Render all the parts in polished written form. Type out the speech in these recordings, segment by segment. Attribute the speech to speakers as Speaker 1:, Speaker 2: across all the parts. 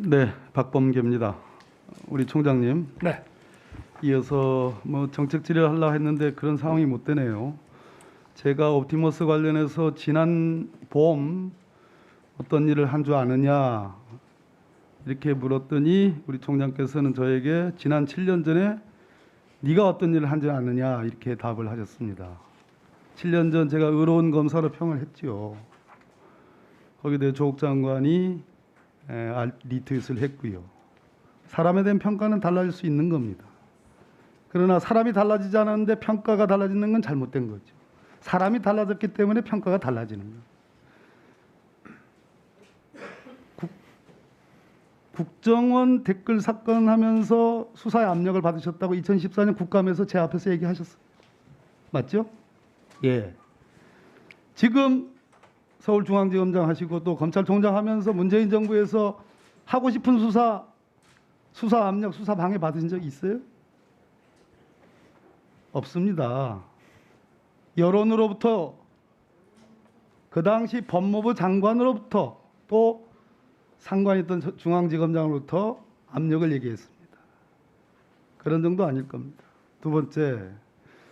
Speaker 1: 네, 박범계입니다. 우리 총장님,
Speaker 2: 네.
Speaker 1: 이어서 정책 질의를 하려고 했는데 그런 상황이 못 되네요. 제가 옵티머스 관련해서 지난 봄 어떤 일을 한 줄 아느냐 이렇게 물었더니 우리 총장께서는 저에게 지난 7년 전에 네가 어떤 일을 한 줄 아느냐 이렇게 답을 하셨습니다. 7년 전 제가 의로운 검사로 평을 했지요. 거기에 대해 조국 장관이 리트윗을 했고요. 사람에 대한 평가는 달라질 수 있는 겁니다. 그러나 사람이 달라지지 않았는데 평가가 달라지는 건 잘못된 거죠. 사람이 달라졌기 때문에 평가가 달라지는 거예요. 국정원 댓글 사건 하면서 수사에 압력을 받으셨다고 2014년 국감에서 제 앞에서 얘기하셨어요. 맞죠? 예. 지금 서울중앙지검장 하시고 또 검찰총장 하면서 문재인 정부에서 하고 싶은 수사 압력, 수사 방해 받으신 적 있어요? 없습니다. 여론으로부터 그 당시 법무부 장관으로부터 또 상관있던 중앙지검장으로부터 압력을 얘기했습니다. 그런 정도 아닐 겁니다. 두 번째,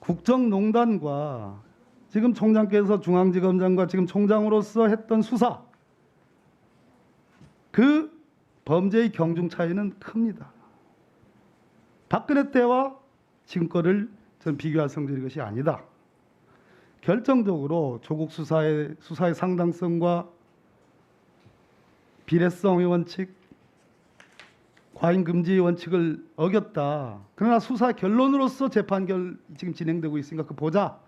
Speaker 1: 국정농단과 지금 총장께서 중앙지검장과 지금 총장으로서 했던 수사, 그 범죄의 경중 차이는 큽니다. 박근혜 때와 지금 거를 저는 비교할 성질의 것이 아니다. 결정적으로 조국 수사의 상당성과 비례성의 원칙, 과잉금지의 원칙을 어겼다. 그러나 수사 결론으로서 재판결 지금 진행되고 있으니까 그 보자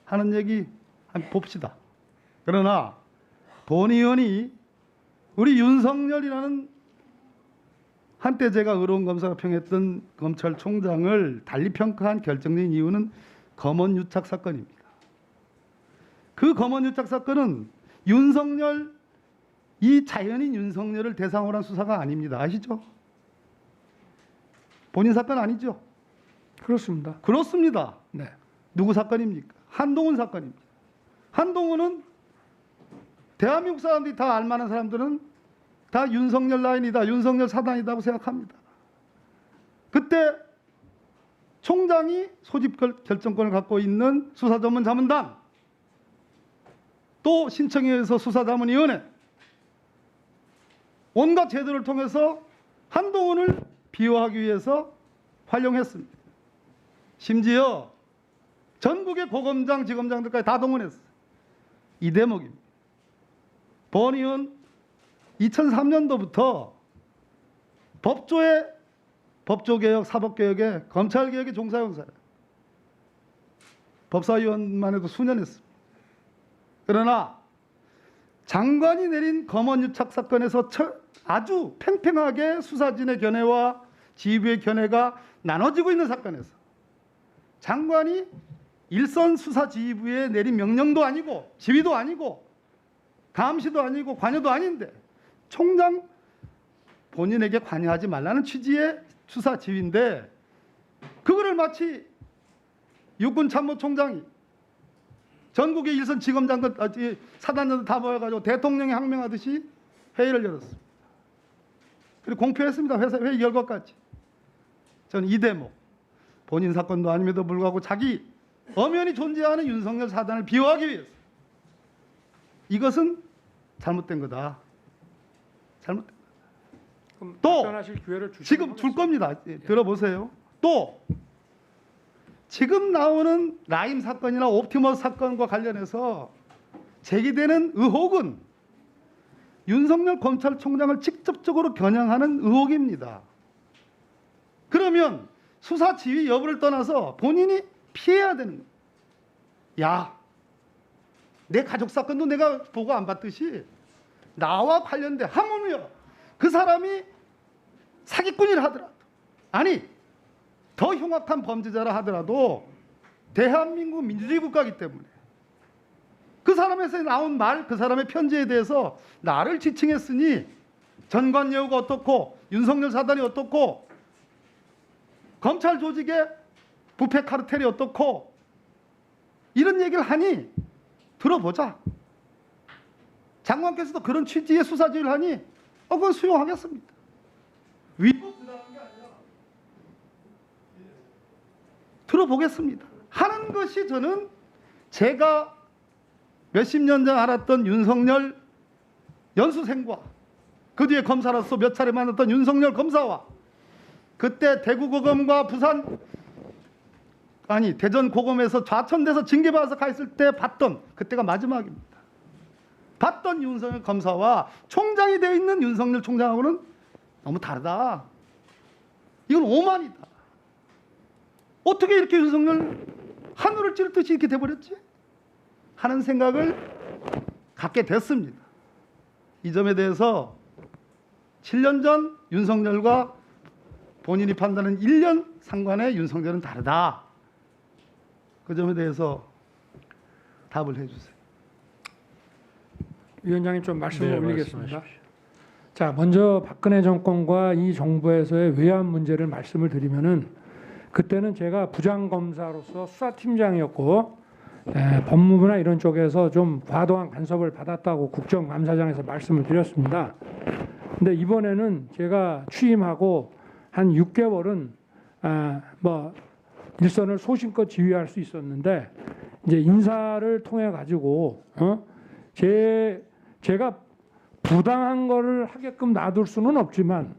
Speaker 1: 하는 얘기 한번 봅시다. 그러나 본 의원이 우리 윤석열이라는 한때 제가 의로운 검사로 평했던 검찰총장을 달리 평가한 결정적인 이유는 검언유착 사건입니다. 그 검언유착 사건은 윤석열, 이 자연인 윤석열을 대상으로 한 수사가 아닙니다. 아시죠? 본인 사건 아니죠?
Speaker 2: 그렇습니다.
Speaker 1: 그렇습니다.
Speaker 2: 네.
Speaker 1: 누구 사건입니까? 한동훈 사건입니다. 한동훈은 대한민국 사람들이 다 알만한 사람들은 다 윤석열 라인이다, 윤석열 사단이라고 생각합니다. 그때 총장이 소집 결정권을 갖고 있는 수사전문자문단, 또 신청해서 수사자문위원회, 온갖 제도를 통해서 한동훈을 비호하기 위해서 활용했습니다. 심지어 전국의 고검장, 지검장들까지 다 동원했어요. 이 대목입니다. 본 의원 2003년도부터 법조개혁, 사법개혁에 검찰개혁의 종사용사예요. 법사위원만 해도 수년 했습니다. 그러나 장관이 내린 검언유착 사건에서 아주 팽팽하게 수사진의 견해와 지휘부의 견해가 나눠지고 있는 사건에서 장관이 일선 수사지휘부에 내린 명령도 아니고 지휘도 아니고 감시도 아니고 관여도 아닌데 총장 본인에게 관여하지 말라는 취지의 수사지휘인데 그거를 마치 육군참모총장이 전국의 일선 지검장들, 사단장들 다 모여가지고 대통령이 항명하듯이 회의를 열었습니다. 그리고 공표했습니다. 회의 결과까지. 저는 이 대목, 본인 사건도 아님에도 불구하고 자기 엄연히 존재하는 윤석열 사단을 비호하기 위해서 이것은 잘못된 거다. 잘못된 거다. 또 지금 줄 겁니다. 들어보세요. 또 지금 나오는 라임 사건이나 옵티머스 사건과 관련해서 제기되는 의혹은 윤석열 검찰총장을 직접적으로 겨냥하는 의혹입니다. 그러면 수사 지휘 여부를 떠나서 본인이 피해야 되는 거예요. 야, 내 가족 사건도 내가 보고 안 봤듯이 나와 관련돼 하물며 그 사람이 사기꾼이라 하더라도, 아니 더 흉악한 범죄자라 하더라도 대한민국 민주주의 국가이기 때문에 그 사람에서 나온 말, 그 사람의 편지에 대해서 나를 지칭했으니 전관예우가 어떻고 윤석열 사단이 어떻고 검찰 조직의 부패 카르텔이 어떻고 이런 얘기를 하니 들어보자. 장관께서도 그런 취지의 수사지휘를 하니 그건 수용하겠습니다. 위법이라는 게 아니라 들어보겠습니다. 하는 것이 저는 제가 몇십 년 전 알았던 윤석열 연수생과 그 뒤에 검사로서 몇 차례 만났던 윤석열 검사와 그때 대구고검과 대전 고검에서 좌천돼서 징계받아서 가 있을 때 봤던, 그때가 마지막입니다. 봤던 윤석열 검사와 총장이 되어 있는 윤석열 총장하고는 너무 다르다. 이건 오만이다. 어떻게 이렇게 윤석열 하늘을 찌를 듯이 이렇게 돼버렸지? 하는 생각을 갖게 됐습니다. 이 점에 대해서 7년 전 윤석열과 본인이 판단하는 1년 상관의 윤석열은 다르다. 그 점에 대해서 답을 해주세요.
Speaker 2: 위원장님 좀 말씀을 올리겠습니다.
Speaker 3: 말씀하십시오.
Speaker 2: 자, 먼저 박근혜 정권과 이 정부에서의 외환 문제를 말씀을 드리면은 그때는 제가 부장검사로서 수사팀장이었고 법무부나 이런 쪽에서 좀 과도한 간섭을 받았다고 국정감사장에서 말씀을 드렸습니다. 근데 이번에는 제가 취임하고 한 6개월은 뭐 일선을 소신껏 지휘할 수 있었는데 이제 인사를 통해 가지고 제가 부당한 거를 하게끔 놔둘 수는 없지만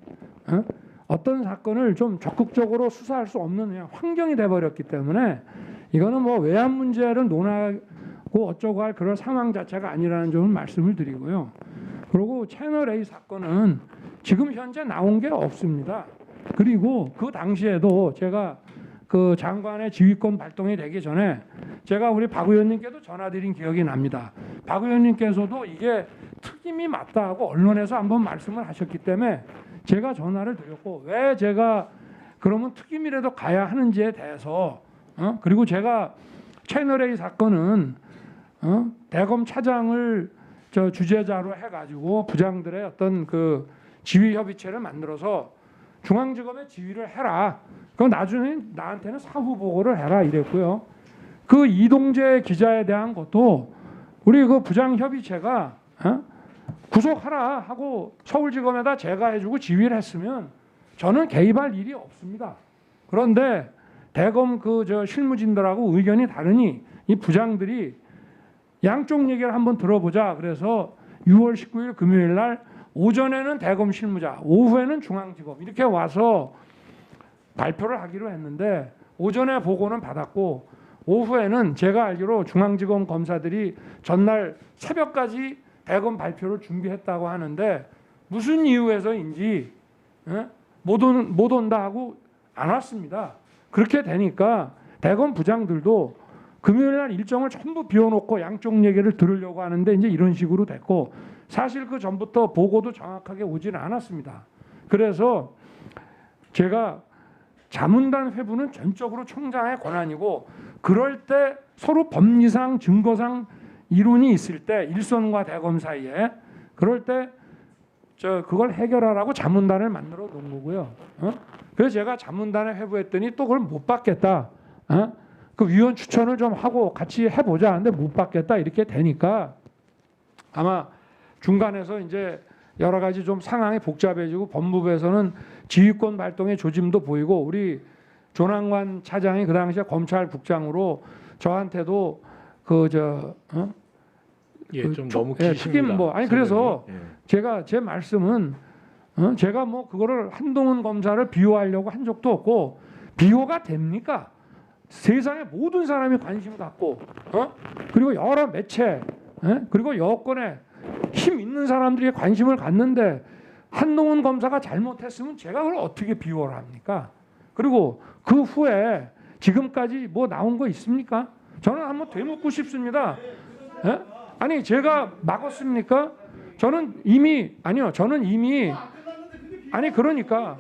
Speaker 2: 어떤 사건을 좀 적극적으로 수사할 수 없는 그냥 환경이 돼버렸기 때문에 이거는 뭐 외환 문제를 논하고 어쩌고 할 그런 상황 자체가 아니라는 점을 말씀을 드리고요. 그리고 채널 A 사건은 지금 현재 나온 게 없습니다. 그리고 그 당시에도 제가 그 장관의 지휘권 발동이 되기 전에 제가 우리 박 의원님께도 전화드린 기억이 납니다. 박 의원님께서도 이게 특임이 맞다 하고 언론에서 한번 말씀을 하셨기 때문에 제가 전화를 드렸고 왜 제가 그러면 특임이라도 가야 하는지에 대해서 그리고 제가 채널A 사건은 대검 차장을 주재자로 해가지고 부장들의 어떤 그 지휘 협의체를 만들어서 중앙지검에 지휘를 해라. 그 나중에 나한테는 사후 보고를 해라 이랬고요. 그 이동재 기자에 대한 것도 우리 그 부장 협의체가 구속하라 하고 서울지검에다 제가 해주고 지휘를 했으면 저는 개입할 일이 없습니다. 그런데 대검 실무진들하고 의견이 다르니 이 부장들이 양쪽 얘기를 한번 들어보자. 그래서 6월 19일 금요일 날 오전에는 대검 실무자, 오후에는 중앙지검 이렇게 와서 발표를 하기로 했는데 오전에 보고는 받았고 오후에는 제가 알기로 중앙지검 검사들이 전날 새벽까지 대검 발표를 준비했다고 하는데 무슨 이유에서인지 못 온다 하고 안 왔습니다. 그렇게 되니까 대검 부장들도 금요일 날 일정을 전부 비워놓고 양쪽 얘기를 들으려고 하는데 이제 이런 식으로 됐고 사실 그 전부터 보고도 정확하게 오지는 않았습니다. 그래서 제가 자문단 회부는 전적으로 총장의 권한이고 그럴 때 서로 법리상 증거상 이론이 있을 때 일선과 대검 사이에 그럴 때 그걸 해결하라고 자문단을 만들어 놓은 거고요. 그래서 제가 자문단에 회부했더니 또 그걸 못 받겠다. 그 위원 추천을 좀 하고 같이 해보자. 근데 못 받겠다 이렇게 되니까 아마 중간에서 이제 여러 가지 좀 상황이 복잡해지고 법무부에서는 지휘권 발동의 조짐도 보이고 우리 조남관 차장이 그 당시에 검찰국장으로 저한테도
Speaker 3: 좀 너무 기십니다.
Speaker 2: 그래서 제가 제 말씀은 제가 뭐 그거를 한동훈 검사를 비호하려고 한 적도 없고 비호가 됩니까? 세상의 모든 사람이 관심 갖고 그리고 여러 매체 그리고 여권에 힘 있는 사람들이 관심을 갖는데 한동훈 검사가 잘못했으면 제가 그걸 어떻게 비호를 합니까? 그리고 그 후에 지금까지 뭐 나온 거 있습니까? 저는 한번 되묻고 싶습니다. 아니 제가 막았습니까? 저는 이미 그러니까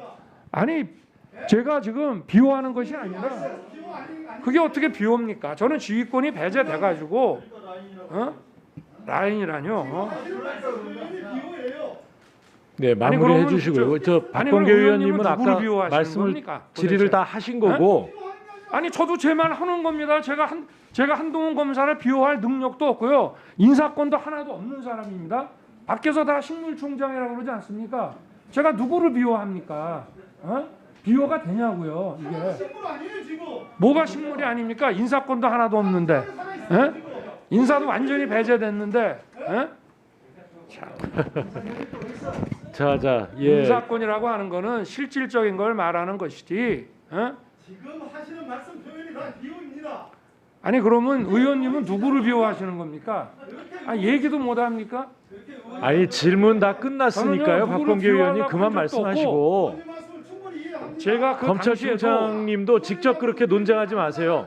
Speaker 2: 제가 지금 비호하는 것이 아니라 그게 어떻게 비호입니까? 저는 지휘권이 배제돼 가지고 라인이라뇨.
Speaker 3: 네, 마무리해 주시고요. 박범계 의원님은 아까 말씀을 질의를 다 하신 거고.
Speaker 2: 아니 저도 제 말 하는 겁니다. 제가 한동훈 검사를 비호할 능력도 없고요. 인사권도 하나도 없는 사람입니다. 밖에서 다 식물총장이라고 그러지 않습니까? 제가 누구를 비호합니까? 비호가 되냐고요 이게.
Speaker 1: 식물 아니에요 지금.
Speaker 2: 뭐가 식물이 아닙니까? 인사권도 하나도 없는데, 인사도 완전히 배제됐는데,
Speaker 3: 자, 예.
Speaker 2: 인사권이라고 하는 거는 실질적인 걸 말하는 것이지.
Speaker 1: 지금 하시는 말씀 표현이 다 비호입니다.
Speaker 2: 아니 그러면 의원님은 누구를 비호하시는 겁니까? 얘기도 못 합니까?
Speaker 3: 아니 질문 다 끝났으니까요.
Speaker 2: 저는요, 누구를
Speaker 3: 박범계 의원님
Speaker 2: 비호하려고
Speaker 3: 그만
Speaker 2: 한 적도
Speaker 3: 말씀하시고
Speaker 1: 이 말씀을 충분히 이해합니다.
Speaker 2: 제가 그 당시에도
Speaker 3: 검찰총장님도 직접 그렇게 논쟁하지 마세요.